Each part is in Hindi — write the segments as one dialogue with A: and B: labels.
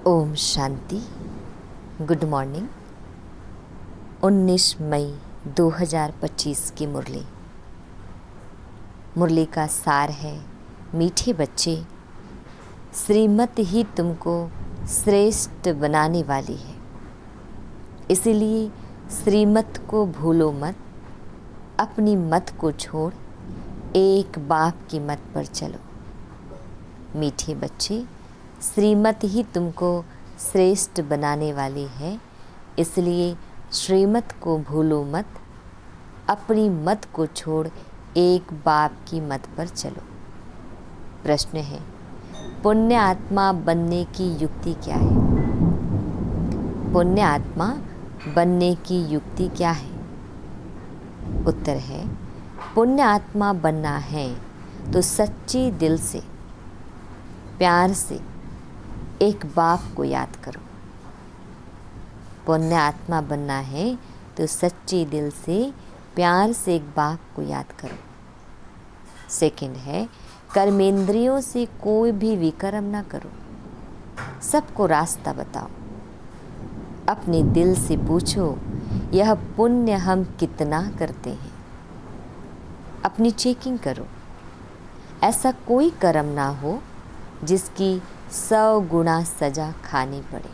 A: ओम शांति। Good morning. 19 मई 2025 की मुरली का सार है, मीठे बच्चे, श्रीमत ही तुमको श्रेष्ठ बनाने वाली है, इसीलिए श्रीमत को भूलो मत। अपनी मत को छोड़ एक बाप की मत पर चलो। मीठे बच्चे, श्रीमत ही तुमको श्रेष्ठ बनाने वाली है, इसलिए श्रीमत को भूलो मत। अपनी मत को छोड़ एक बाप की मत पर चलो। प्रश्न है, पुण्य आत्मा बनने की युक्ति क्या है? पुण्य आत्मा बनने की युक्ति क्या है? उत्तर है, पुण्य आत्मा बनना है तो सच्चे दिल से, प्यार से एक बाप को याद करो। पुण्य आत्मा बनना है तो सच्चे दिल से, प्यार से एक बाप को याद करो। सेकंड है, कर्मेंद्रियों से कोई भी विकर्म ना करो, सबको रास्ता बताओ। अपने दिल से पूछो, यह पुण्य हम कितना करते हैं? अपनी चेकिंग करो। ऐसा कोई कर्म ना हो जिसकी 100 गुना सजा खानी पड़े,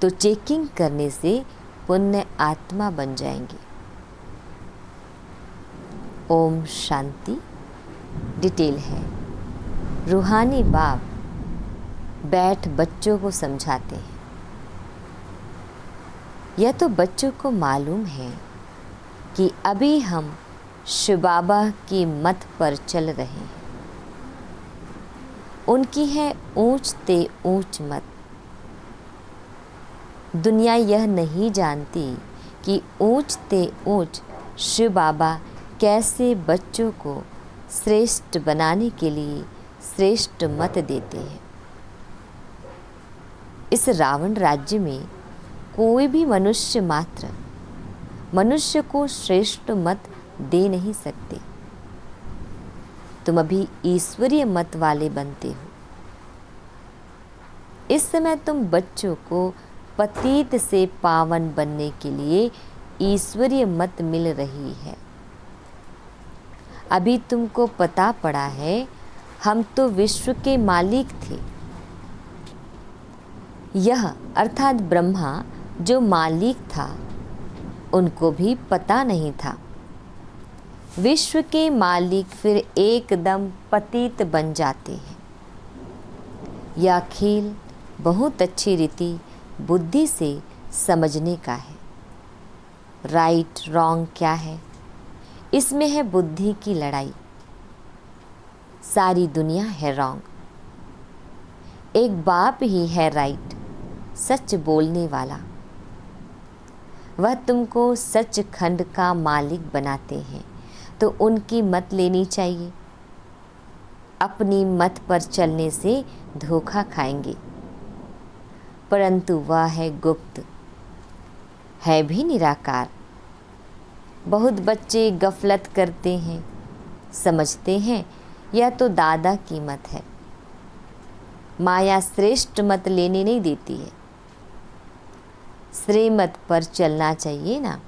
A: तो चेकिंग करने से पुण्य आत्मा बन जाएंगे। ओम शांति। डिटेल है, रूहानी बाप बैठ बच्चों को समझाते हैं। यह तो बच्चों को मालूम है कि अभी हम शिव बाबा की मत पर चल रहे हैं। उनकी है ऊंच ते ऊंच मत। दुनिया यह नहीं जानती कि ऊंच ते ऊंच शिव बाबा कैसे बच्चों को श्रेष्ठ बनाने के लिए श्रेष्ठ मत देते हैं। इस रावण राज्य में कोई भी मनुष्य मात्र मनुष्य को श्रेष्ठ मत दे नहीं सकते। तुम अभी ईश्वरीय मत वाले बनते हो। इस समय तुम बच्चों को पतित से पावन बनने के लिए ईश्वरीय मत मिल रही है। अभी तुमको पता पड़ा है, हम तो विश्व के मालिक थे। यह अर्थात ब्रह्मा जो मालिक था, उनको भी पता नहीं था। विश्व के मालिक फिर एकदम पतित बन जाते हैं। यह खेल बहुत अच्छी रीति बुद्धि से समझने का है। राइट रॉन्ग क्या है, इसमें है बुद्धि की लड़ाई। सारी दुनिया है रॉन्ग, एक बाप ही है राइट, सच बोलने वाला। वह तुमको सचखंड का मालिक बनाते हैं, तो उनकी मत लेनी चाहिए। अपनी मत पर चलने से धोखा खाएंगे, परंतु वह है गुप्त, है भी निराकार। बहुत बच्चे गफलत करते हैं, समझते हैं यह तो दादा की मत है। माया श्रेष्ठ मत लेने नहीं देती है, श्रीमत पर चलना चाहिए ना।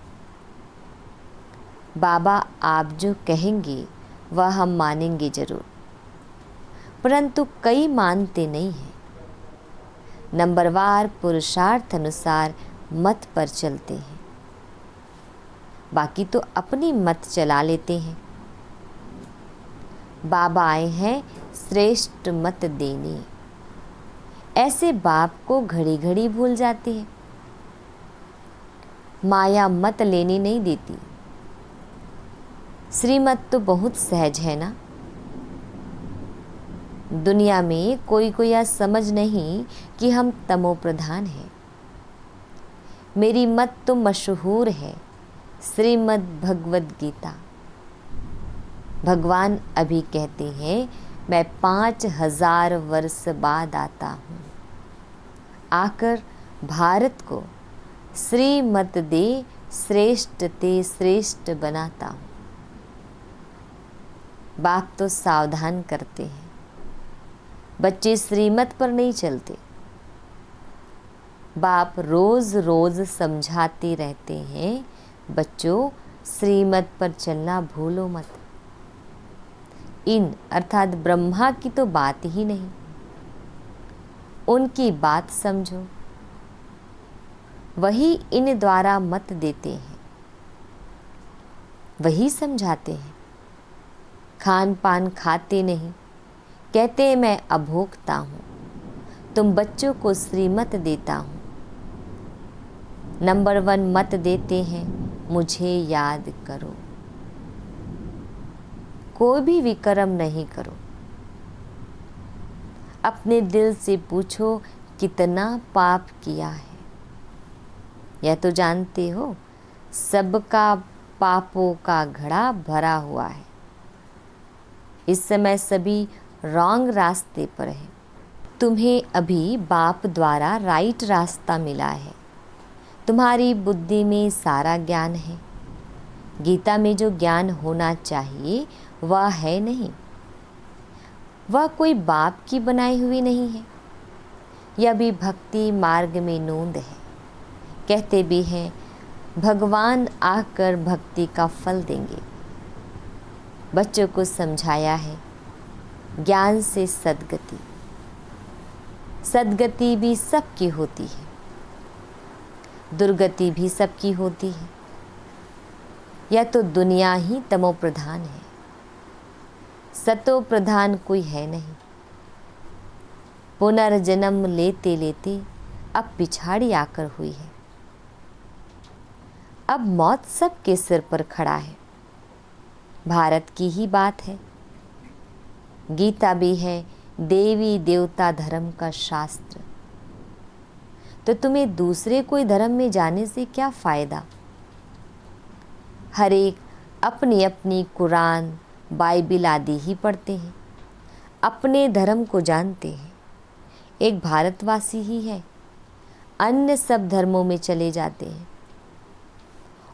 A: बाबा आप जो कहेंगे वह हम मानेंगे जरूर, परंतु कई मानते नहीं हैं। नंबरवार पुरुषार्थ अनुसार मत पर चलते हैं, बाकी तो अपनी मत चला लेते हैं। बाबा आए हैं श्रेष्ठ मत देने, ऐसे बाप को घड़ी घड़ी भूल जाते हैं। माया मत लेने नहीं देती। श्रीमत तो बहुत सहज है ना। दुनिया में कोई को यह समझ नहीं कि हम तमो प्रधान हैं। मेरी मत तो मशहूर है, श्रीमद् भगवद गीता। भगवान अभी कहते हैं, मैं 5000 वर्ष बाद आता हूँ, आकर भारत को श्रीमत दे श्रेष्ठ ते श्रेष्ठ बनाता हूँ। बाप तो सावधान करते हैं, बच्चे श्रीमत पर नहीं चलते। बाप रोज रोज समझाते रहते हैं, बच्चों श्रीमत पर चलना भूलो मत। इन अर्थात ब्रह्मा की तो बात ही नहीं, उनकी बात समझो। वही इन द्वारा मत देते हैं, वही समझाते हैं। खान पान खाते नहीं, कहते हैं मैं अभोक्ता हूँ। तुम बच्चों को श्रीमत देता हूँ। नंबर 1 मत देते हैं, मुझे याद करो। कोई भी विकर्म नहीं करो। अपने दिल से पूछो कितना पाप किया है। यह तो जानते हो सबका पापों का घड़ा भरा हुआ है। इस समय सभी रॉन्ग रास्ते पर हैं। तुम्हें अभी बाप द्वारा राइट रास्ता मिला है। तुम्हारी बुद्धि में सारा ज्ञान है। गीता में जो ज्ञान होना चाहिए वह है नहीं। वह कोई बाप की बनाई हुई नहीं है। यह भी भक्ति मार्ग में नोंद है। कहते भी हैं भगवान आकर भक्ति का फल देंगे। बच्चों को समझाया है ज्ञान से सद्गति। सद्गति भी सबकी होती है, दुर्गति भी सबकी होती है। यह तो दुनिया ही तमो प्रधान है, सतो प्रधान कोई है नहीं। पुनर्जन्म लेते लेते अब पिछाड़ी आकर हुई है। अब मौत सबके सिर पर खड़ा है। भारत की ही बात है। गीता भी है देवी देवता धर्म का शास्त्र। तो तुम्हें दूसरे कोई धर्म में जाने से क्या फायदा। हर एक अपनी अपनी कुरान बाइबिल आदि ही पढ़ते हैं, अपने धर्म को जानते हैं। एक भारतवासी ही है, अन्य सब धर्मों में चले जाते हैं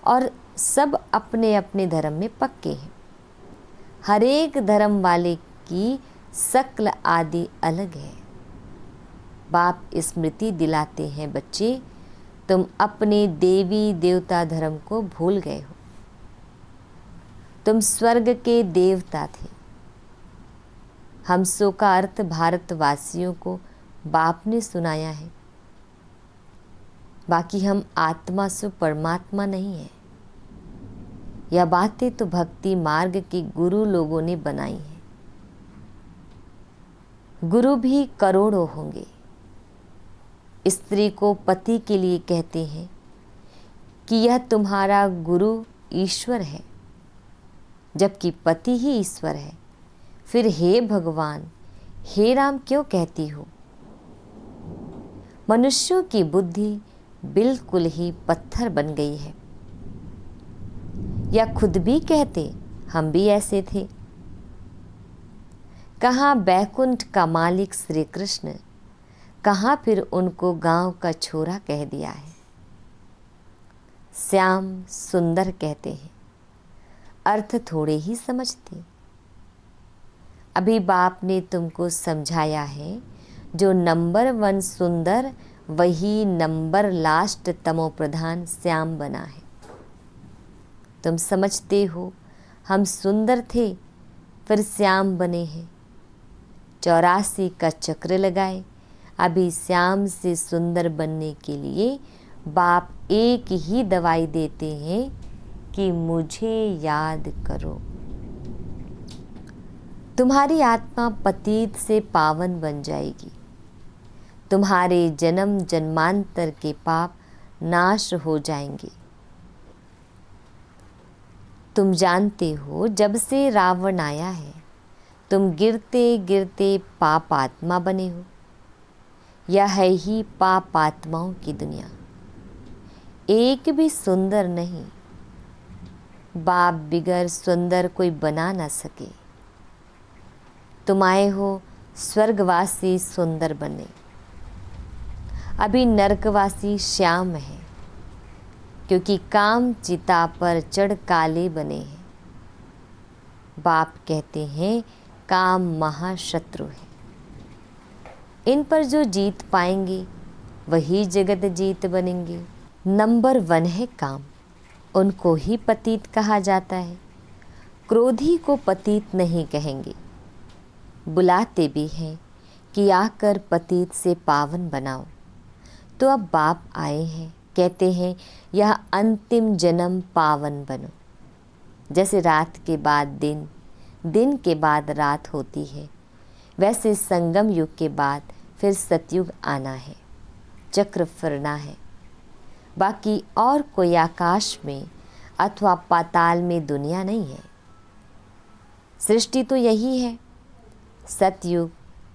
A: और सब अपने अपने धर्म में पक्के हैं। हर एक धर्म वाले की शक्ल आदि अलग है। बाप स्मृति दिलाते हैं बच्चे, तुम अपने देवी देवता धर्म को भूल गए हो। तुम स्वर्ग के देवता थे। हमसों का अर्थ भारतवासियों को बाप ने सुनाया है। बाकी हम आत्मा से परमात्मा नहीं है। यह बातें तो भक्ति मार्ग के गुरु लोगों ने बनाई हैं। गुरु भी करोड़ों होंगे। स्त्री को पति के लिए कहते हैं कि यह तुम्हारा गुरु ईश्वर है, जबकि पति ही ईश्वर है। फिर हे भगवान, हे राम क्यों कहती हो। मनुष्यों की बुद्धि बिल्कुल ही पत्थर बन गई है। या खुद भी कहते हम भी ऐसे थे। कहाँ बैकुंठ का मालिक श्री कृष्ण, कहाँ फिर उनको गांव का छोरा कह दिया है। श्याम सुंदर कहते हैं, अर्थ थोड़े ही समझते। अभी बाप ने तुमको समझाया है, जो नंबर 1 सुंदर वही नंबर लास्ट तमो प्रधान श्याम बना है। तुम समझते हो हम सुंदर थे फिर श्याम बने हैं। 84 का चक्र लगाए। अभी श्याम से सुंदर बनने के लिए बाप एक ही दवाई देते हैं कि मुझे याद करो। तुम्हारी आत्मा पतित से पावन बन जाएगी। तुम्हारे जन्म जन्मांतर के पाप नाश हो जाएंगे। तुम जानते हो जब से रावण आया है तुम गिरते गिरते पाप आत्मा बने हो। यह है ही पाप आत्माओं की दुनिया। एक भी सुंदर नहीं। बाप बिगर सुंदर कोई बना ना सके। तुम आए हो स्वर्गवासी सुंदर बने। अभी नरकवासी श्याम है, क्योंकि काम चिता पर चढ़ काले बने हैं। बाप कहते हैं काम महाशत्रु है। इन पर जो जीत पाएंगे वही जगत जीत बनेंगे। नंबर 1 है काम, उनको ही पतित कहा जाता है। क्रोधी को पतित नहीं कहेंगे, बुलाते भी हैं कि आकर पतित से पावन बनाओ। तो अब बाप आए हैं, कहते हैं यह अंतिम जन्म पावन बनो। जैसे रात के बाद दिन, दिन के बाद रात होती है, वैसे संगम युग के बाद फिर सतयुग आना है, चक्र फिरना है। बाकी और कोई आकाश में अथवा पाताल में दुनिया नहीं है। सृष्टि तो यही है, सतयुग,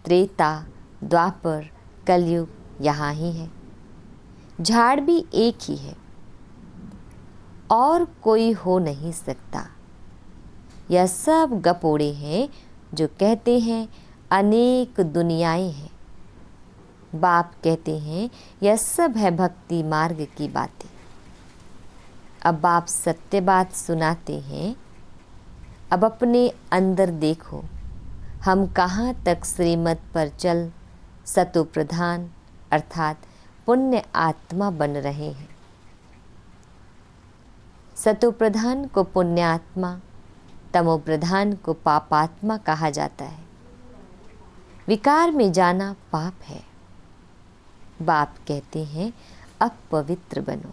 A: त्रेता, द्वापर, कलयुग यहाँ ही है। झाड़ भी एक ही है, और कोई हो नहीं सकता। यह सब गपोड़े हैं जो कहते हैं अनेक दुनियाएं हैं। बाप कहते हैं यह सब है भक्ति मार्ग की बातें। अब बाप सत्य बात सुनाते हैं। अब अपने अंदर देखो, हम कहाँ तक श्रीमत पर चल सतो प्रधान अर्थात पुण्य आत्मा बन रहे हैं। सतो प्रधान को पुण्यात्मा, तमो प्रधान को पापात्मा कहा जाता है। विकार में जाना पाप है। बाप कहते हैं अपवित्र बनो,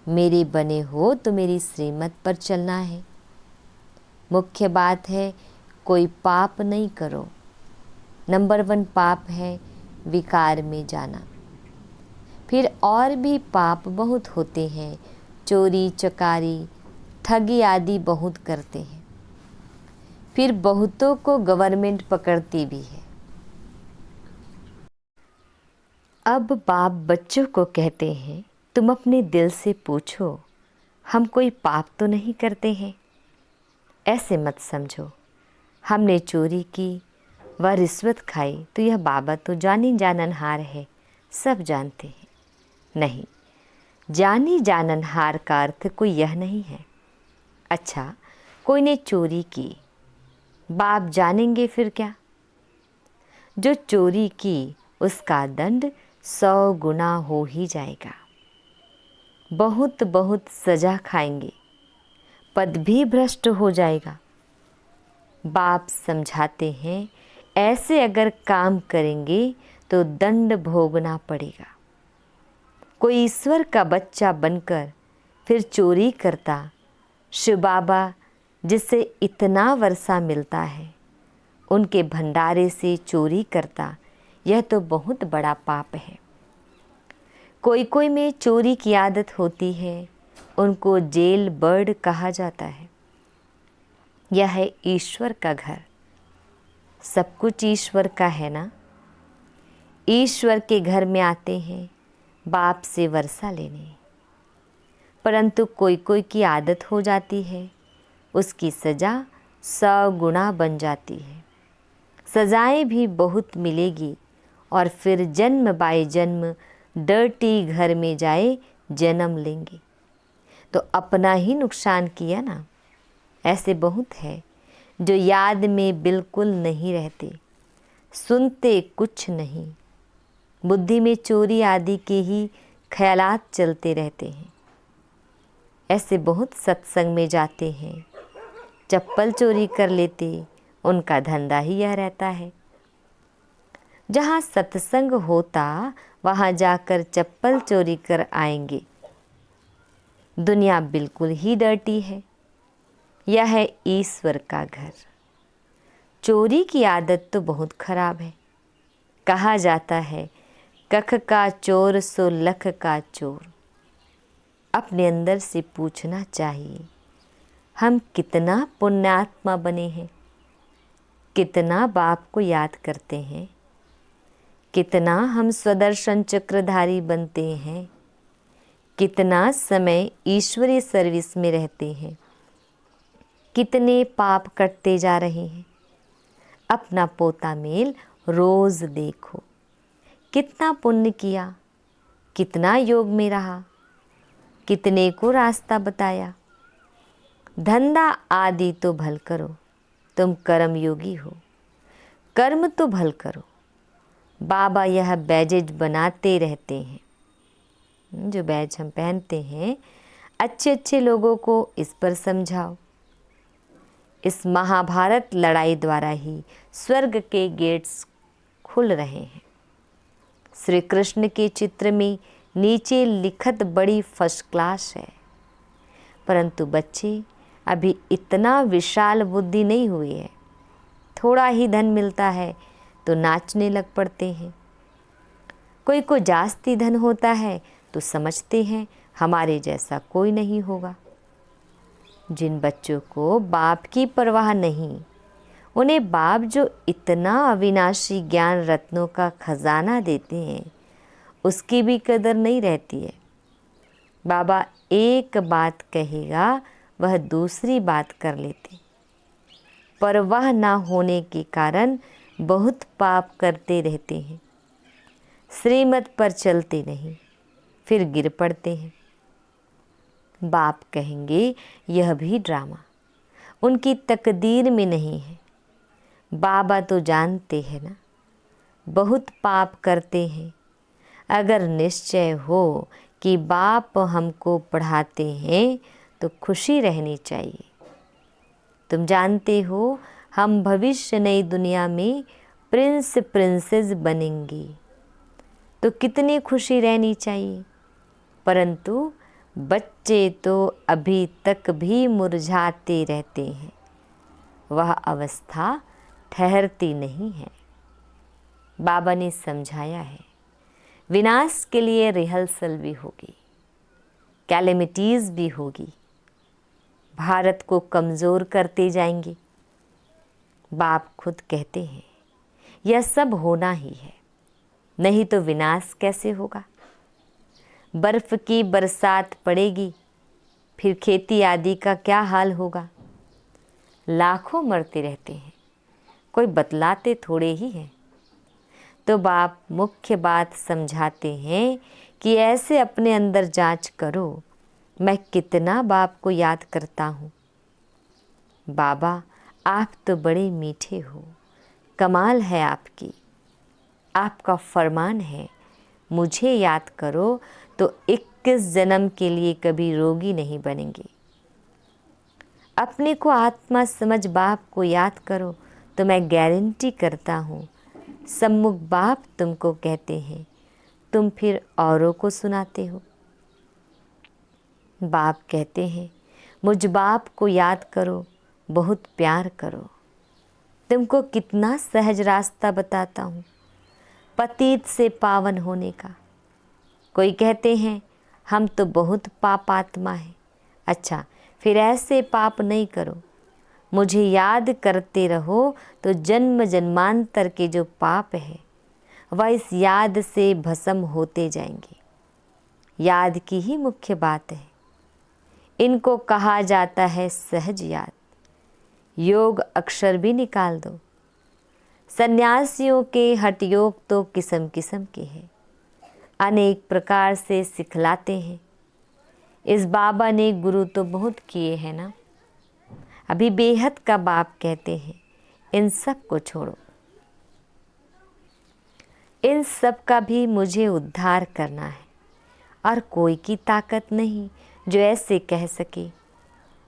A: मेरे बने हो तो मेरी श्रीमत पर चलना है। मुख्य बात है कोई पाप नहीं करो। नंबर 1 पाप है विकार में जाना। फिर और भी पाप बहुत होते हैं, चोरी चकारी ठगी आदि बहुत करते हैं। फिर बहुतों को गवर्नमेंट पकड़ती भी है। अब बाप बच्चों को कहते हैं तुम अपने दिल से पूछो, हम कोई पाप तो नहीं करते हैं। ऐसे मत समझो हमने चोरी की व रिश्वत खाई तो यह बाबा तो जानी जाननहार है, सब जानते हैं। नहीं, जानी जाननहार का अर्थ कोई यह नहीं है। अच्छा, कोई ने चोरी की, बाप जानेंगे फिर क्या? जो चोरी की उसका दंड 100 गुना हो ही जाएगा। बहुत बहुत सजा खाएंगे, पद भी भ्रष्ट हो जाएगा। बाप समझाते हैं ऐसे अगर काम करेंगे तो दंड भोगना पड़ेगा। कोई ईश्वर का बच्चा बनकर फिर चोरी करता, शिव बाबा जिससे इतना वर्षा मिलता है उनके भंडारे से चोरी करता, यह तो बहुत बड़ा पाप है। कोई कोई में चोरी की आदत होती है, उनको जेल बर्ड कहा जाता है। यह है ईश्वर का घर, सब कुछ ईश्वर का है ना। ईश्वर के घर में आते हैं बाप से वर्षा लेने, परंतु कोई कोई की आदत हो जाती है, उसकी सज़ा 100 गुना बन जाती है। सज़ाएं भी बहुत मिलेगी और फिर जन्म बाय जन्म डर्टी घर में जाए जन्म लेंगे, तो अपना ही नुकसान किया ना। ऐसे बहुत है जो याद में बिल्कुल नहीं रहते, सुनते कुछ नहीं, बुद्धि में चोरी आदि के ही ख्यालात चलते रहते हैं। ऐसे बहुत सत्संग में जाते हैं, चप्पल चोरी कर लेते, उनका धंधा ही यह रहता है। जहाँ सत्संग होता वहाँ जाकर चप्पल चोरी कर आएंगे। दुनिया बिल्कुल ही डर्टी है। यह है ईश्वर का घर। चोरी की आदत तो बहुत खराब है। कहा जाता है कख का चोर सो लख का चोर। अपने अंदर से पूछना चाहिए हम कितना पुण्यात्मा बने हैं, कितना बाप को याद करते हैं, कितना हम स्वदर्शन चक्रधारी बनते हैं, कितना समय ईश्वरीय सर्विस में रहते हैं, कितने पाप कटते जा रहे हैं। अपना पोता मेल रोज देखो, कितना पुण्य किया, कितना योग में रहा, कितने को रास्ता बताया। धंधा आदि तो भल करो, तुम कर्म योगी हो। कर्म तो भल करो, बाबा यह बैजेज बनाते रहते हैं। जो बैज हम पहनते हैं, अच्छे अच्छे लोगों को इस पर समझाओ। इस महाभारत लड़ाई द्वारा ही स्वर्ग के गेट्स खुल रहे हैं। श्री कृष्ण के चित्र में नीचे लिखत बड़ी फर्स्ट क्लास है, परंतु बच्चे अभी इतना विशाल बुद्धि नहीं हुई है। थोड़ा ही धन मिलता है तो नाचने लग पड़ते हैं। कोई को जास्ती धन होता है तो समझते हैं हमारे जैसा कोई नहीं होगा। जिन बच्चों को बाप की परवाह नहीं, उन्हें बाप जो इतना अविनाशी ज्ञान रत्नों का खजाना देते हैं, उसकी भी कदर नहीं रहती है। बाबा एक बात कहेगा, वह दूसरी बात कर लेते। परवाह ना होने के कारण बहुत पाप करते रहते हैं। श्रीमत पर चलते नहीं, फिर गिर पड़ते हैं। बाप कहेंगे यह भी ड्रामा उनकी तकदीर में नहीं है। बाबा तो जानते हैं ना, बहुत पाप करते हैं। अगर निश्चय हो कि बाप हमको पढ़ाते हैं तो खुशी रहनी चाहिए। तुम जानते हो हम भविष्य नई दुनिया में प्रिंस प्रिंसेस बनेंगे, तो कितनी खुशी रहनी चाहिए। परंतु बच्चे तो अभी तक भी मुरझाते रहते हैं। वह अवस्था ठहरती नहीं है। बाबा ने समझाया है, विनाश के लिए रिहर्सल भी होगी, कैलेमिटीज़ भी होगी, भारत को कमज़ोर करते जाएंगे। बाप खुद कहते हैं यह सब होना ही है, नहीं तो विनाश कैसे होगा। बर्फ़ की बरसात पड़ेगी, फिर खेती आदि का क्या हाल होगा। लाखों मरते रहते हैं, कोई बतलाते थोड़े ही हैं। तो बाप मुख्य बात समझाते हैं कि ऐसे अपने अंदर जांच करो, मैं कितना बाप को याद करता हूँ। बाबा आप तो बड़े मीठे हो, कमाल है आपकी। आपका फरमान है, मुझे याद करो तो 21 जन्म के लिए कभी रोगी नहीं बनेंगे। अपने को आत्मा समझ बाप को याद करो तो मैं गारंटी करता हूँ सम्मुख बाप तुमको कहते हैं, तुम फिर औरों को सुनाते हो। बाप कहते हैं मुझ बाप को याद करो, बहुत प्यार करो। तुमको कितना सहज रास्ता बताता हूँ पतित से पावन होने का। कोई कहते हैं हम तो बहुत पापात्मा हैं। अच्छा, फिर ऐसे पाप नहीं करो, मुझे याद करते रहो तो जन्म जन्मांतर के जो पाप है वह इस याद से भस्म होते जाएंगे। याद की ही मुख्य बात है। इनको कहा जाता है सहज याद। योग अक्षर भी निकाल दो। सन्यासियों के हठ योग तो किस्म किस्म के हैं, अनेक प्रकार से सिखलाते हैं। इस बाबा ने गुरु तो बहुत किए हैं ना। अभी बेहद का बाप कहते हैं इन सब को छोड़ो, इन सब का भी मुझे उद्धार करना है और कोई की ताकत नहीं जो ऐसे कह सके।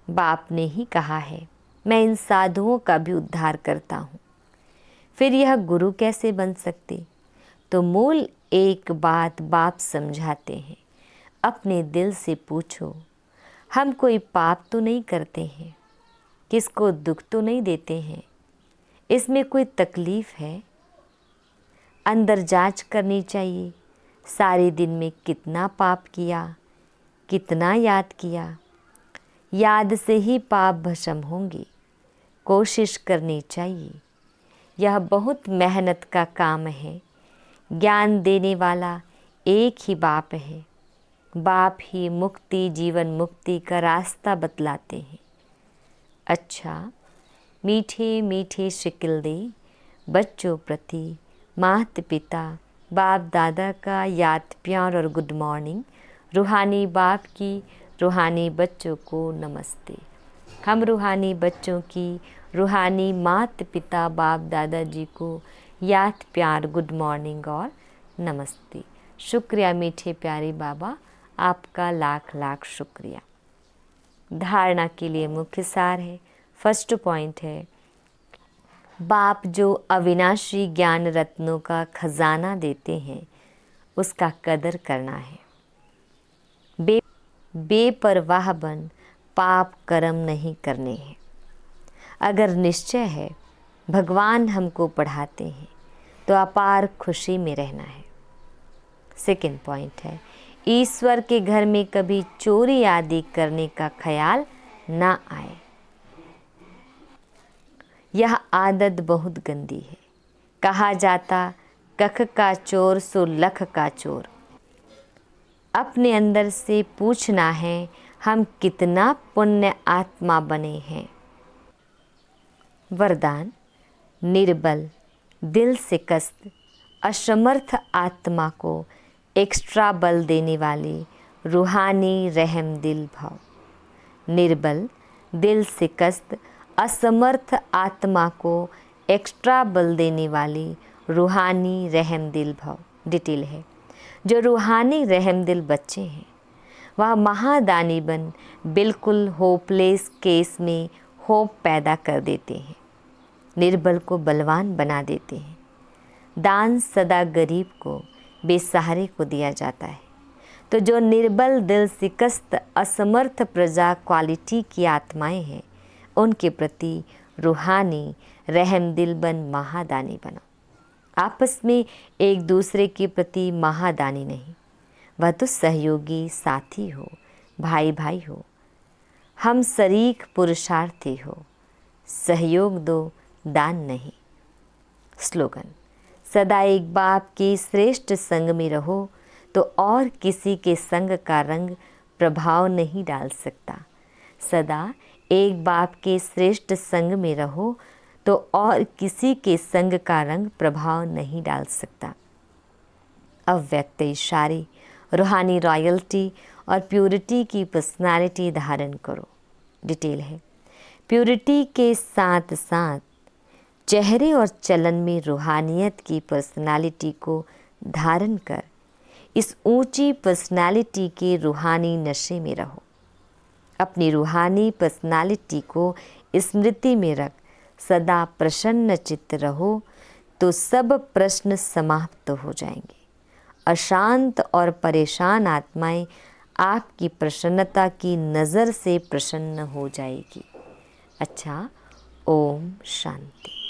A: बाप ने ही कहा है मैं इन साधुओं का भी उद्धार करता हूँ। फिर यह गुरु कैसे बन सकते? तो मूल एक बात बाप समझाते हैं, अपने दिल से पूछो, हम कोई पाप तो नहीं करते हैं, किसको दुख तो नहीं देते हैं, इसमें कोई तकलीफ़ है? अंदर जांच करनी चाहिए, सारे दिन में कितना पाप किया, कितना याद किया। याद से ही पाप भस्म होंगे। कोशिश करनी चाहिए। यह बहुत मेहनत का काम है। ज्ञान देने वाला एक ही बाप है। बाप ही मुक्ति, जीवन मुक्ति का रास्ता बतलाते हैं। अच्छा, मीठे मीठे शिकिल दे बच्चों प्रति माता पिता बाप दादा का याद प्यार और गुड मॉर्निंग। रूहानी बाप की रूहानी बच्चों को नमस्ते। हम रूहानी बच्चों की रूहानी माता पिता बाप दादा जी को याद प्यार, गुड मॉर्निंग और नमस्ते। शुक्रिया मीठे प्यारे बाबा, आपका लाख लाख शुक्रिया। धारणा के लिए मुख्य सार है। फर्स्ट पॉइंट है, बाप जो अविनाशी ज्ञान रत्नों का खजाना देते हैं उसका कदर करना है। बेपरवाह बन पाप कर्म नहीं करने हैं। अगर निश्चय है भगवान हमको पढ़ाते हैं तो अपार खुशी में रहना है। सेकंड पॉइंट है, ईश्वर के घर में कभी चोरी आदि करने का ख्याल ना आए। यह आदत बहुत गंदी है। कहा जाता कख का चोर सो लख का चोर। अपने अंदर से पूछना है हम कितना पुण्य आत्मा बने हैं। वरदान, निर्बल, दिल से कस्त, असमर्थ आत्मा को एक्स्ट्रा बल देने वाली रूहानी रहम दिल भाव। निर्बल, दिल से कस्त, असमर्थ आत्मा को एक्स्ट्रा बल देने वाली रूहानी रहम दिल भाव। डिटेल है, जो रूहानी रहम दिल बच्चे हैं वह महादानी बन बिल्कुल होपलेस केस में होप पैदा कर देते हैं। निर्बल को बलवान बना देते हैं। दान सदा गरीब को, बेसहारे को दिया जाता है। तो जो निर्बल, दिल सिकस्त, असमर्थ प्रजा क्वालिटी की आत्माएं हैं उनके प्रति रूहानी रहम दिल बन महादानी बनो। आपस में एक दूसरे के प्रति महादानी नहीं, वह तो सहयोगी साथी हो, भाई भाई हो, हम शरीक पुरुषार्थी हो। सहयोग दो, दान नहीं। स्लोगन, सदा एक बाप के श्रेष्ठ संग में रहो तो और किसी के संग का रंग प्रभाव नहीं डाल सकता। सदा एक बाप के श्रेष्ठ संग में रहो तो और किसी के संग का रंग प्रभाव नहीं डाल सकता। अव्यक्त इशारे, रूहानी रॉयल्टी और प्यूरिटी की पर्सनालिटी धारण करो। डिटेल है, प्यूरिटी के साथ साथ चेहरे और चलन में रूहानियत की पर्सनालिटी को धारण कर इस ऊंची पर्सनालिटी के रूहानी नशे में रहो। अपनी रूहानी पर्सनालिटी को स्मृति में रख सदा प्रसन्न चित्त रहो तो सब प्रश्न समाप्त हो जाएंगे। अशांत और परेशान आत्माएं आपकी प्रसन्नता की नज़र से प्रसन्न हो जाएगी। अच्छा, ओम शांति।